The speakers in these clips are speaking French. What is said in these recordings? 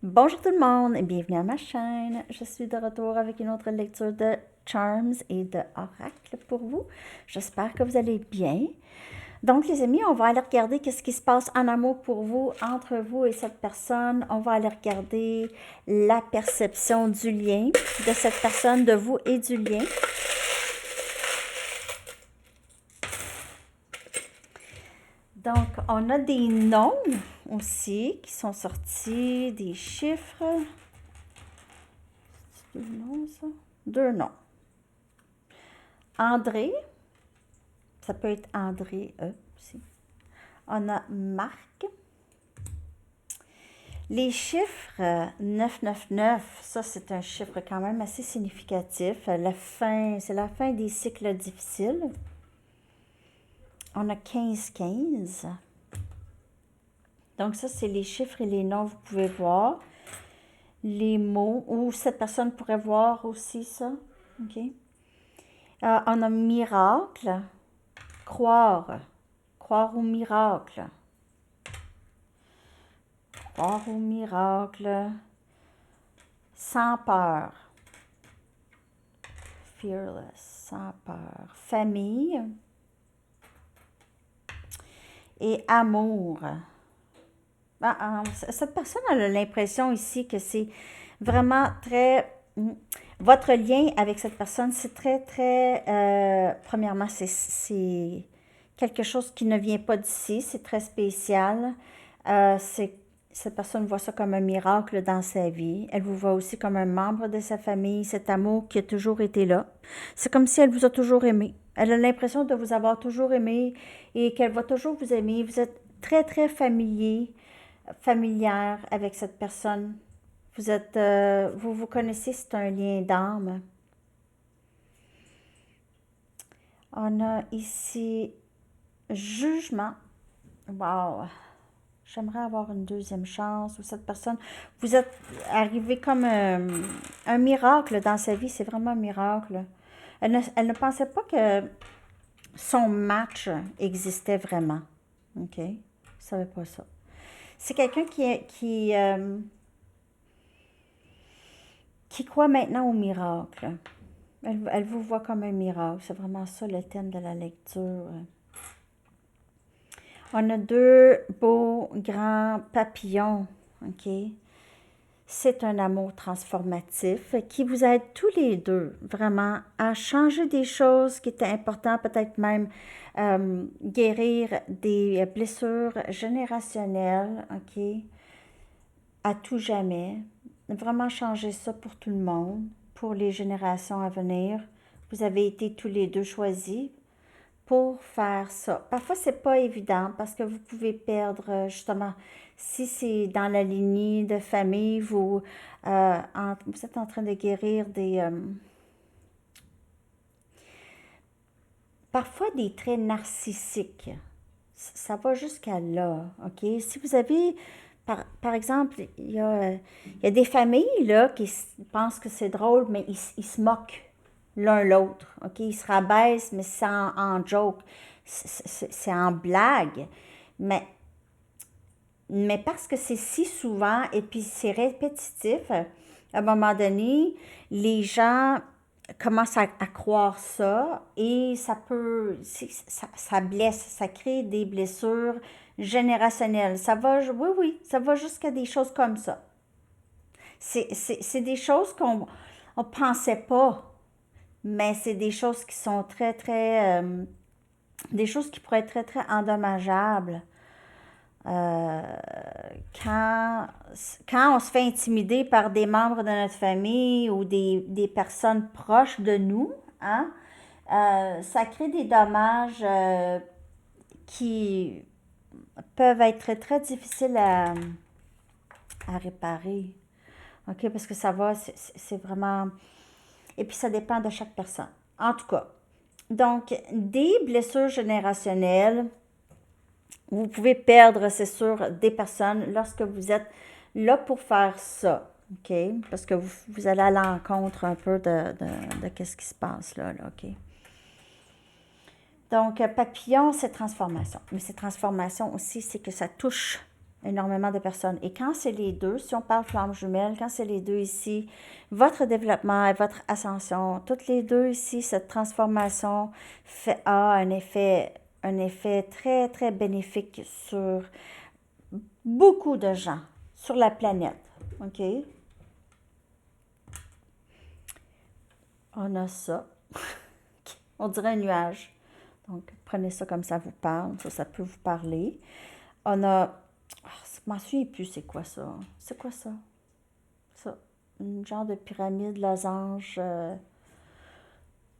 Bonjour tout le monde et bienvenue à ma chaîne. Je suis de retour avec une autre lecture de Charms et de Oracle pour vous. J'espère que vous allez bien. Donc les amis, on va aller regarder qu'est-ce qui se passe en amour pour vous, entre vous et cette personne. On va aller regarder la perception du lien de cette personne, de vous et du lien. Donc, on a des noms aussi qui sont sortis, des chiffres. C'est deux noms, ça? Deux noms. André, ça peut être André aussi. On a Marc. Les chiffres 999, ça c'est un chiffre quand même assez significatif. C'est la fin des cycles difficiles. On a 1515. Donc ça c'est les chiffres et les noms, vous pouvez voir. Les mots, ou cette personne pourrait voir aussi ça. OK. On a miracle, croire, croire au miracle. Croire au miracle, sans peur. Fearless, sans peur. Famille et amour. Cette personne a l'impression ici que c'est vraiment très... Votre lien avec cette personne, c'est premièrement, c'est quelque chose qui ne vient pas d'ici, c'est très spécial. Cette personne voit ça comme un miracle dans sa vie. Elle vous voit aussi comme un membre de sa famille, cet amour qui a toujours été là. C'est comme si elle vous a toujours aimé. Elle a l'impression de vous avoir toujours aimé et qu'elle va toujours vous aimer. Vous êtes très familier, familière avec cette personne. Vous vous connaissez, c'est un lien d'âme. On a ici jugement. Wow. J'aimerais avoir une deuxième chance. Ou cette personne, vous êtes arrivé comme un miracle dans sa vie. C'est vraiment un miracle. Elle ne pensait pas que son match existait vraiment. OK? Je ne savais pas ça. C'est quelqu'un qui croit maintenant au miracle. Elle vous voit comme un miracle. C'est vraiment ça le thème de la lecture. On a deux beaux grands papillons. OK? C'est un amour transformatif qui vous aide tous les deux vraiment à changer des choses qui étaient importantes, peut-être même guérir des blessures générationnelles, OK, à tout jamais. Vraiment changer ça pour tout le monde, pour les générations à venir. Vous avez été tous les deux choisis pour faire ça. Parfois, c'est pas évident parce que vous pouvez perdre, justement, si c'est dans la lignée de famille, vous êtes en train de guérir parfois des traits narcissiques. Ça va jusqu'à là, OK? Si vous avez, par exemple, il y a des familles, là, pensent que c'est drôle, mais ils se moquent l'un l'autre, OK? Ils se rabaissent, mais c'est en joke, c'est en blague. Mais, mais parce que c'est si souvent et puis c'est répétitif, à un moment donné, les gens commencent à croire ça et ça blesse, ça crée des blessures générationnelles. Oui, ça va jusqu'à des choses comme ça. C'est des choses qu'on on pensait pas, mais c'est des choses qui sont des choses qui pourraient être très endommageables. Euh, quand, quand on se fait intimider par des membres de notre famille ou des personnes proches de nous, hein, ça crée des dommages qui peuvent être très difficiles à réparer. OK, parce que ça va, c'est vraiment... Et puis ça dépend de chaque personne. En tout cas, donc, des blessures générationnelles, vous pouvez perdre, c'est sûr, des personnes lorsque vous êtes là pour faire ça. OK? Parce que vous allez à l'encontre un peu de qu'est-ce qui se passe là, OK? Donc, papillon, c'est transformation. Mais c'est transformation aussi, c'est que ça touche. énormément de personnes. Et quand c'est les deux, si on parle flamme jumelle, quand c'est les deux ici, votre développement et votre ascension, toutes les deux ici, cette transformation a un effet très, très bénéfique sur beaucoup de gens sur la planète. OK? On a ça. On dirait un nuage. Donc, prenez ça comme ça vous parle. Ça peut vous parler. On a... Je m'en souviens plus, c'est quoi ça? C'est quoi ça? Ça. Un genre de pyramide, losange.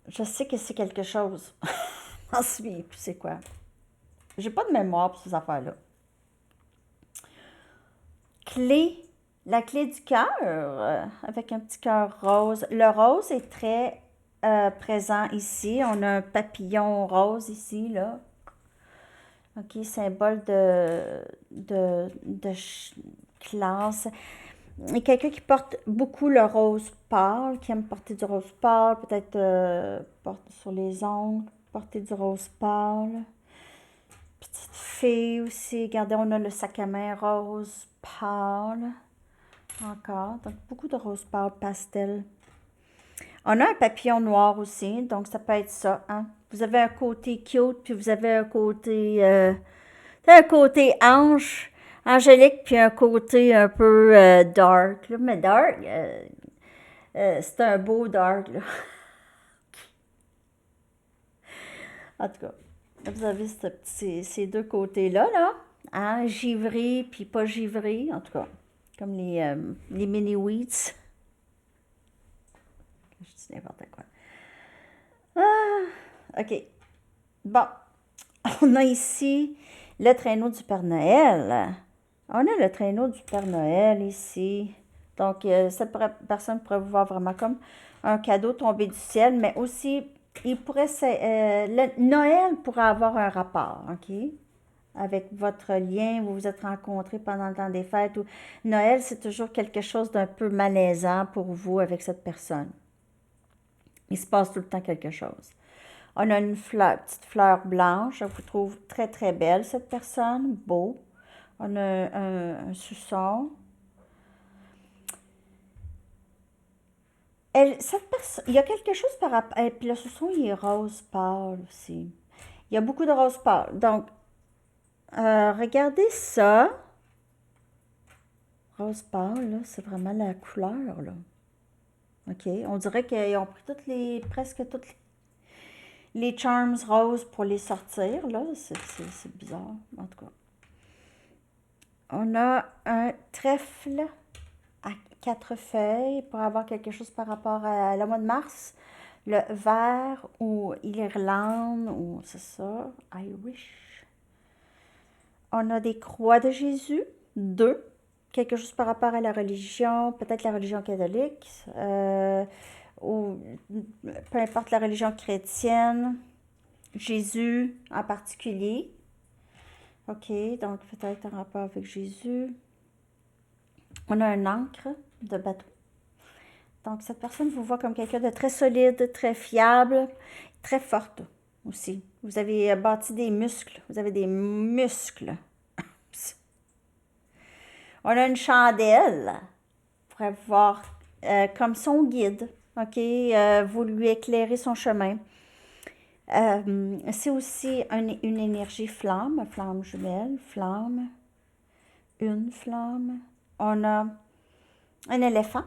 Je sais que c'est quelque chose. Je m'en souviens plus, c'est quoi? J'ai pas de mémoire pour ces affaires-là. Clé. La clé du cœur, avec un petit cœur rose. Le rose est très présent ici. On a un papillon rose ici, là. OK, symbole de classe. Et quelqu'un qui porte beaucoup le rose pâle, qui aime porter du rose pâle, peut-être porte sur les ongles, porter du rose pâle. Petite fille aussi, regardez, on a le sac à main rose pâle. Encore, donc beaucoup de rose pâle pastel. On a un papillon noir aussi, donc ça peut être ça, hein. Vous avez un côté cute, puis vous avez un côté ange, angélique, puis un côté un peu dark, là. Mais dark, c'est un beau dark, là. En tout cas, vous avez ces deux côtés-là, là, hein, givré, puis pas givré, en tout cas, comme les mini-wheats. Je dis n'importe quoi. OK. Bon, on a ici le traîneau du Père Noël. On a le traîneau du Père Noël ici. Donc, cette personne pourrait vous voir vraiment comme un cadeau tombé du ciel, mais aussi, Noël pourrait avoir un rapport, OK? Avec votre lien, vous vous êtes rencontrés pendant le temps des fêtes. Ou Noël, c'est toujours quelque chose d'un peu malaisant pour vous avec cette personne. Il se passe tout le temps quelque chose. On a une petite fleur blanche. Je vous trouve très, très belle, cette personne. Beau. On a un suçon. Cette personne, il y a quelque chose par rapport... Et puis le suçon, il est rose pâle aussi. Il y a beaucoup de rose pâle. Donc, regardez ça. Rose pâle, là, c'est vraiment la couleur, là. OK. On dirait qu'ils ont pris presque toutes les charms roses pour les sortir, là. C'est bizarre, en tout cas. On a un trèfle à 4 feuilles pour avoir quelque chose par rapport à le mois de mars. Le vert ou l'Irlande, ou c'est ça, Irish. On a des croix de Jésus, 2. Quelque chose par rapport à la religion, peut-être la religion catholique, ou peu importe la religion chrétienne, Jésus en particulier. OK, donc peut-être en rapport avec Jésus. On a un ancre de bateau. Donc cette personne vous voit comme quelqu'un de très solide, très fiable, très forte aussi. Vous avez bâti des muscles. Vous avez des muscles. On a une chandelle. Vous pourrez voir comme son guide. OK, vous lui éclairez son chemin. C'est aussi une énergie flamme jumelle, flamme, une flamme. On a un éléphant,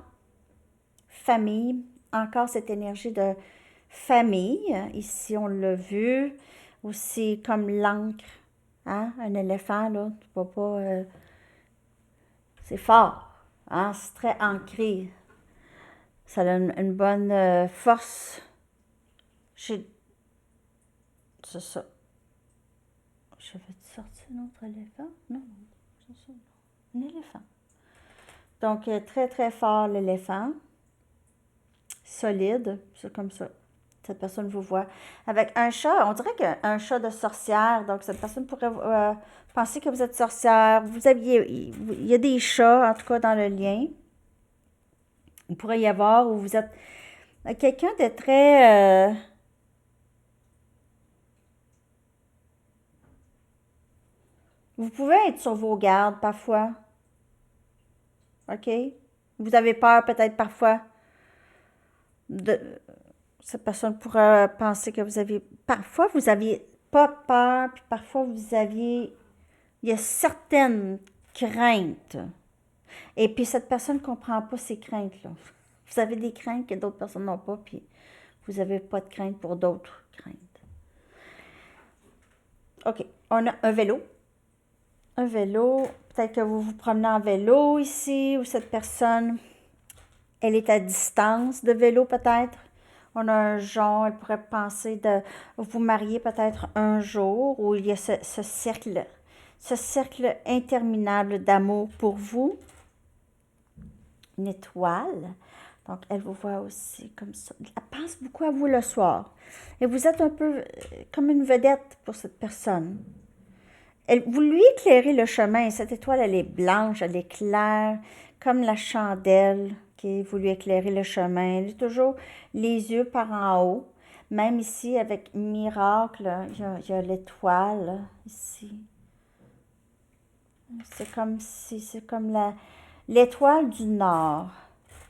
famille, encore cette énergie de famille. Ici, on l'a vu. Aussi comme l'encre, hein? Un éléphant, là, tu peux pas... c'est fort, hein? C'est très ancré. Ça donne une bonne force. C'est ça. Je vais sortir un autre éléphant? Non, c'est ça. Un éléphant. Donc, très, très fort l'éléphant. Solide, c'est comme ça. Cette personne vous voit. Avec un chat, on dirait qu'un chat de sorcière. Donc, cette personne pourrait penser que vous êtes sorcière. Il y a des chats, en tout cas, dans le lien. Il pourrait y avoir où vous êtes quelqu'un de très... Vous pouvez être sur vos gardes parfois, OK? Vous avez peur peut-être parfois de... Cette personne pourrait penser que vous avez... Parfois, vous aviez pas peur, puis parfois, vous aviez... Il y a certaines craintes. Et puis, cette personne ne comprend pas ces craintes-là. Vous avez des craintes que d'autres personnes n'ont pas, puis vous n'avez pas de crainte pour d'autres craintes. OK. On a un vélo. Un vélo. Peut-être que vous vous promenez en vélo ici, ou cette personne, elle est à distance de vélo peut-être. On a un jonc, elle pourrait penser de vous marier peut-être un jour, où il y a ce cercle interminable d'amour pour vous. Une étoile. Donc, elle vous voit aussi comme ça. Elle pense beaucoup à vous le soir. Et vous êtes un peu comme une vedette pour cette personne. Vous lui éclairez le chemin. Cette étoile, elle est blanche, elle est claire, comme la chandelle. Okay? Vous lui éclairez le chemin. Elle est toujours les yeux par en haut. Même ici, avec Miracle, il y a l'étoile, ici. C'est comme l'étoile du Nord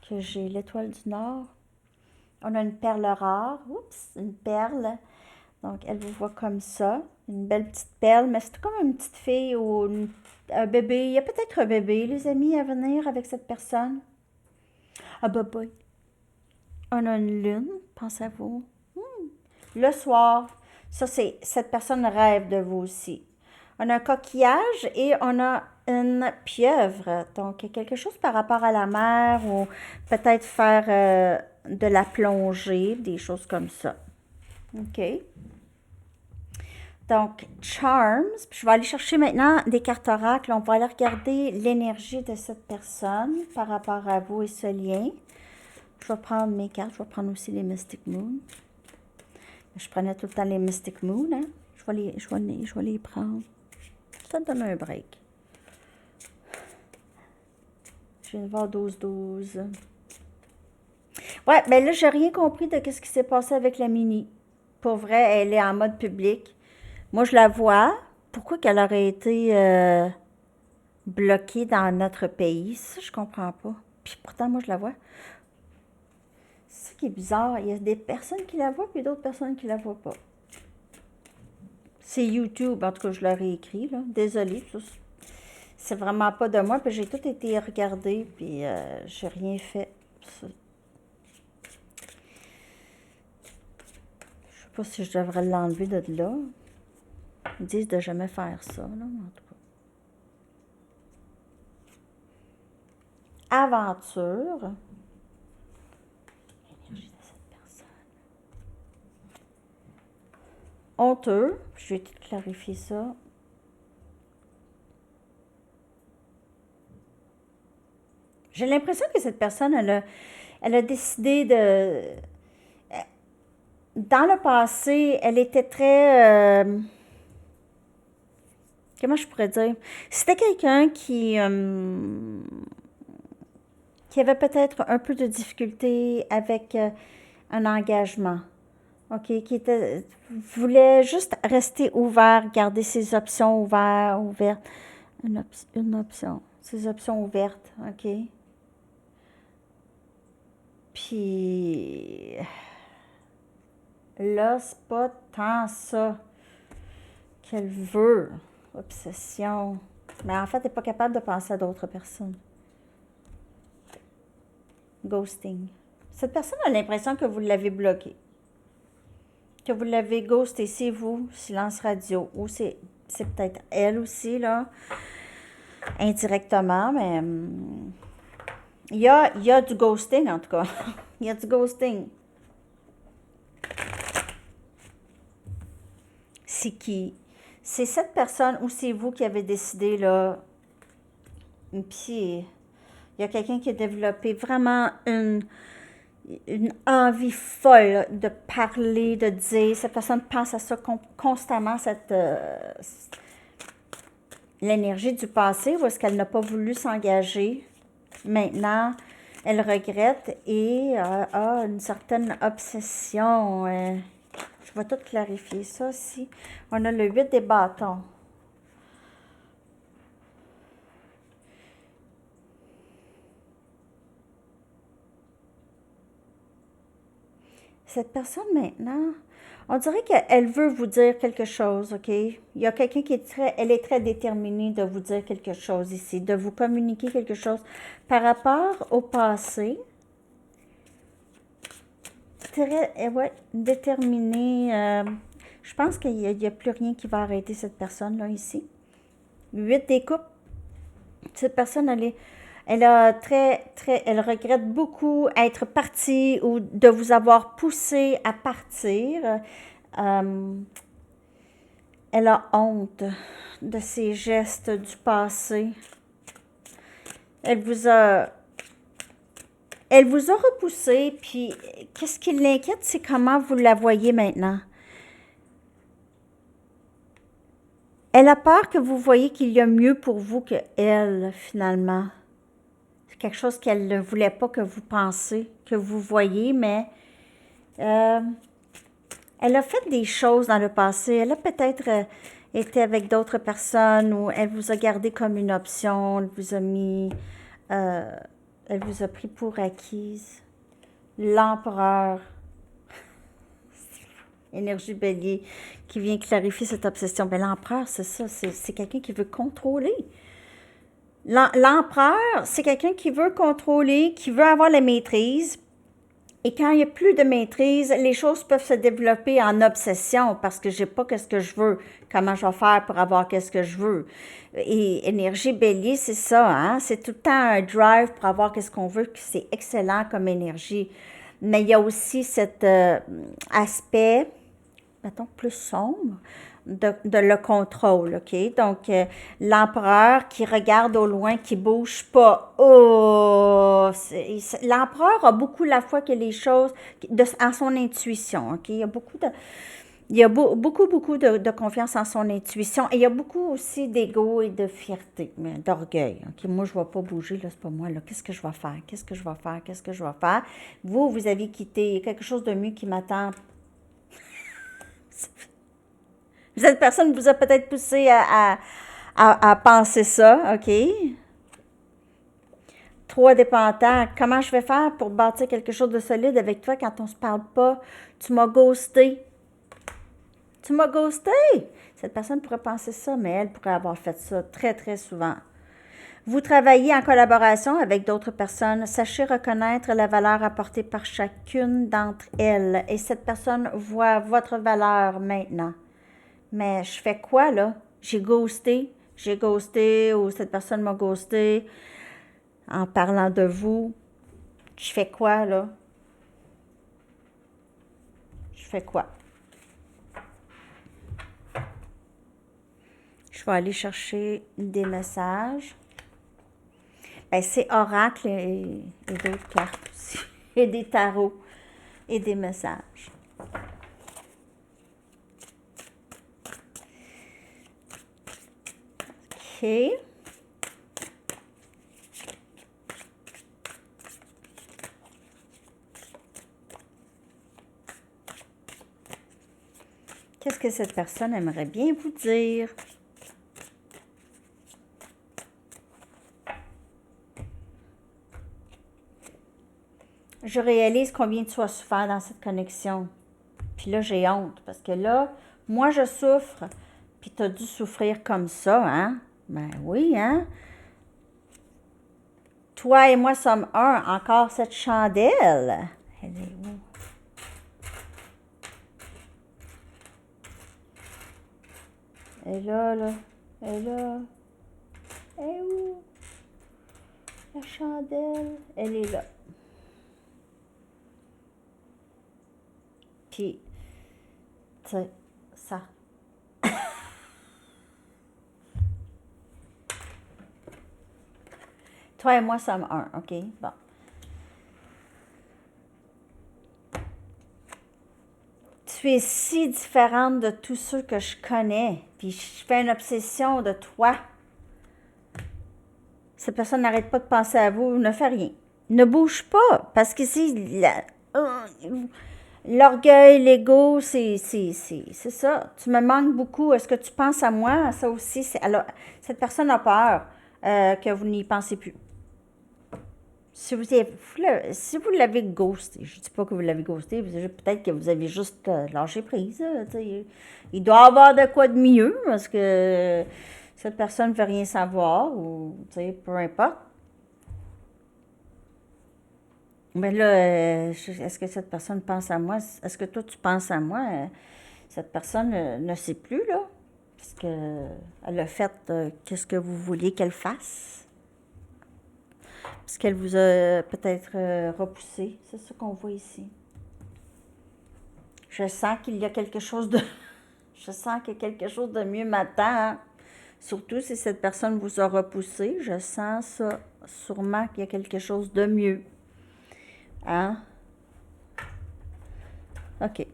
que j'ai. L'étoile du Nord. On a une perle rare. Oups, une perle. Donc, elle vous voit comme ça. Une belle petite perle, mais c'est comme une petite fille ou un bébé. Il y a peut-être un bébé, les amis, à venir avec cette personne. Ah, bah, boy. On a une lune, pensez à vous. Le soir, ça, c'est cette personne rêve de vous aussi. On a un coquillage et on a une pieuvre. Donc, quelque chose par rapport à la mer ou peut-être faire de la plongée, des choses comme ça. OK? Donc, Charms. Puis je vais aller chercher maintenant des cartes oracles. On va aller regarder l'énergie de cette personne par rapport à vous et ce lien. Je vais prendre mes cartes. Je vais prendre aussi les Mystic Moon. Je prenais tout le temps les Mystic Moon. Hein? Je vais les prendre. Ça me donne un break. Je viens de voir 12-12. Ouais, ben là, j'ai rien compris de ce qui s'est passé avec la Mini. Pour vrai, elle est en mode public. Moi, je la vois. Pourquoi qu'elle aurait été bloquée dans notre pays? Ça, je comprends pas. Puis pourtant, moi, je la vois. C'est ça qui est bizarre. Il y a des personnes qui la voient, puis d'autres personnes qui la voient pas. C'est YouTube, en tout cas, je leur ai écrit, là. Désolée, c'est vraiment pas de moi, puis j'ai tout été regardé, puis j'ai rien fait. Je sais pas si je devrais l'enlever de là. Ils disent de jamais faire ça, là, en tout cas. Aventure. L'énergie de cette personne. Honteux. Je vais tout clarifier ça. J'ai l'impression que cette personne, elle a décidé de... Dans le passé, elle était très... comment je pourrais dire? C'était quelqu'un qui avait peut-être un peu de difficulté avec un engagement. OK? Voulait juste rester ouvert, garder ses options ouvertes. Une option. Ses options ouvertes. OK? Puis là, c'est pas tant ça qu'elle veut. Obsession. Mais en fait, elle n'est pas capable de penser à d'autres personnes. Ghosting. Cette personne a l'impression que vous l'avez bloqué. Que vous l'avez ghosté. C'est vous, silence radio. Ou c'est peut-être elle aussi, là. Indirectement, mais... il y a du ghosting, en tout cas. Il y a du ghosting. C'est qui? C'est cette personne ou c'est vous qui avez décidé, là. Puis, il y a quelqu'un qui a développé vraiment une envie folle de parler, de dire. Cette personne pense à ça constamment, l'énergie du passé, où est-ce qu'elle n'a pas voulu s'engager. Maintenant, elle regrette et a une certaine obsession. Je vais tout clarifier ça aussi. On a le 8 des bâtons. Cette personne maintenant, on dirait qu'elle veut vous dire quelque chose, OK? Il y a quelqu'un qui est elle est très déterminée de vous dire quelque chose ici, de vous communiquer quelque chose par rapport au passé. Très, ouais, déterminée. Je pense qu'il n'y a plus rien qui va arrêter cette personne-là ici. 8 des coupes. Cette personne, elle regrette beaucoup être partie ou de vous avoir poussé à partir. Elle a honte de ses gestes du passé. Elle vous a, elle vous a repoussé, puis qu'est-ce qui l'inquiète, c'est comment vous la voyez maintenant. Elle a peur que vous voyez qu'il y a mieux pour vous que elle, finalement. C'est quelque chose qu'elle ne voulait pas que vous pensiez, que vous voyez, mais elle a fait des choses dans le passé. Elle a peut-être été avec d'autres personnes ou elle vous a gardé comme une option. Elle vous a pris pour acquise. L'empereur, énergie bélier, qui vient clarifier cette obsession. Ben, l'empereur, c'est ça, c'est quelqu'un qui veut contrôler. L'empereur, c'est quelqu'un qui veut contrôler, qui veut avoir la maîtrise. Et quand il n'y a plus de maîtrise, les choses peuvent se développer en obsession parce que je n'ai pas qu'est-ce que je veux, comment je vais faire pour avoir qu'est-ce que je veux. Et énergie bélier, c'est ça, hein? C'est tout le temps un drive pour avoir qu'est-ce qu'on veut, c'est excellent comme énergie. Mais il y a aussi cet aspect, mettons, plus sombre de le contrôle, OK? Donc, l'empereur qui regarde au loin, qui bouge pas. Oh! L'empereur a beaucoup la foi que les choses, en son intuition, OK? Il y a beaucoup de confiance en son intuition. Et il y a beaucoup aussi d'ego et de fierté, d'orgueil. OK? Moi, je ne vais pas bouger, là, c'est pas moi, là. Qu'est-ce que je vais faire? Qu'est-ce que je vais faire? Qu'est-ce que je vais faire? Vous avez quitté quelque chose de mieux qui m'attend. Cette personne vous a peut-être poussé à penser ça, OK? 3 dépendants. Comment je vais faire pour bâtir quelque chose de solide avec toi quand on ne se parle pas? Tu m'as ghosté. Tu m'as ghosté. Cette personne pourrait penser ça, mais elle pourrait avoir fait ça très, très souvent. Vous travaillez en collaboration avec d'autres personnes. Sachez reconnaître la valeur apportée par chacune d'entre elles. Et cette personne voit votre valeur maintenant. Mais je fais quoi, là? J'ai ghosté, ou cette personne m'a ghosté en parlant de vous. Je fais quoi, là? Je fais quoi? Je vais aller chercher des messages. Ben, c'est oracle et d'autres cartes aussi. Et des tarots et des messages. OK. Qu'est-ce que cette personne aimerait bien vous dire? Je réalise combien tu as souffert dans cette connexion. Puis là, j'ai honte parce que là, moi, je souffre. Puis tu as dû souffrir comme ça, hein? Ben oui, hein? Toi et moi sommes un. Encore cette chandelle. Elle est où? Elle est là, là. Elle est là. Elle est où? La chandelle. Elle est là. Puis, tu sais, ça. Toi et moi sommes un, OK? Bon. Tu es si différente de tous ceux que je connais. Puis je fais une obsession de toi. Cette personne n'arrête pas de penser à vous, ne fait rien. Ne bouge pas, parce que l'orgueil, l'ego, c'est ça. Tu me manques beaucoup. Est-ce que tu penses à moi? Ça aussi, alors, cette personne a peur que vous n'y pensez plus. Si vous l'avez ghosté, je ne dis pas que vous l'avez ghosté, peut-être que vous avez juste lâché prise. Là, il doit y avoir de quoi de mieux parce que cette personne ne veut rien savoir ou peu importe. Mais là, est-ce que cette personne pense à moi? Est-ce que toi, tu penses à moi? Cette personne ne sait plus, là, parce qu'elle a fait qu'est-ce que vous vouliez qu'elle fasse. Parce qu'elle vous a peut-être repoussé. C'est ça qu'on voit ici. Je sens qu'il y a quelque chose de... Je sens que quelque chose de mieux m'attend. Hein. Surtout si cette personne vous a repoussé. Je sens ça. Sûrement qu'il y a quelque chose de mieux. Hein? OK.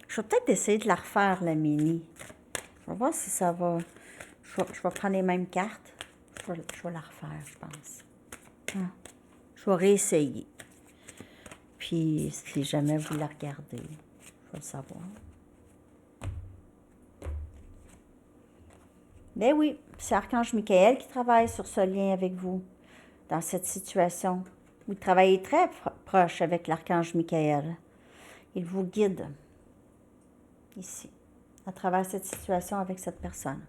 Je vais peut-être essayer de la refaire, la mini. Je vais voir si ça va... Je vais prendre les mêmes cartes. Je vais la refaire, je pense. Ah. Je vais réessayer. Puis, si jamais vous la regardez, je vais le savoir. Ben oui, c'est Archange Michael qui travaille sur ce lien avec vous, dans cette situation. Vous travaillez très proche avec l'Archange Michael. Il vous guide, ici, à travers cette situation avec cette personne.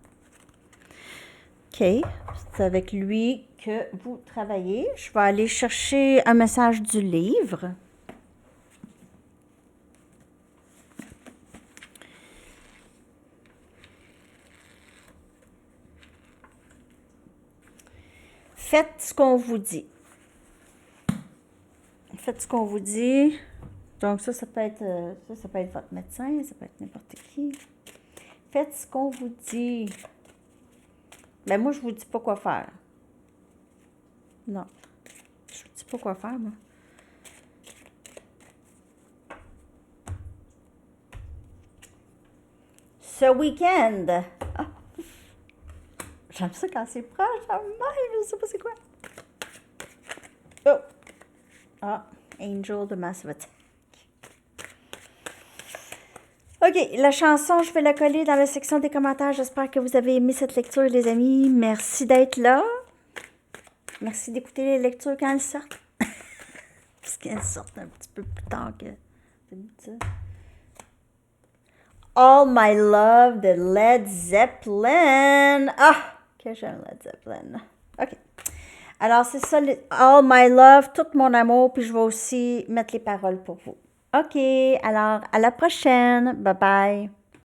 OK, c'est avec lui que vous travaillez. Je vais aller chercher un message du livre. Faites ce qu'on vous dit. Faites ce qu'on vous dit. Donc ça peut être votre médecin, ça peut être n'importe qui. Faites ce qu'on vous dit. Ben moi, je vous dis pas quoi faire. Non. Je vous dis pas quoi faire, moi. Ce week-end. Ah. J'aime ça quand c'est proche. Je sais pas c'est quoi. Oh. Ah. Angel de Massive Attack. OK, la chanson, je vais la coller dans la section des commentaires. J'espère que vous avez aimé cette lecture, les amis. Merci d'être là. Merci d'écouter les lectures quand elles sortent. Parce qu'elles sortent un petit peu plus tard que d'habitude. All My Love de Led Zeppelin. Ah, que j'aime Led Zeppelin. OK. Alors, c'est ça, All My Love, tout mon amour. Puis je vais aussi mettre les paroles pour vous. OK, alors à la prochaine. Bye bye.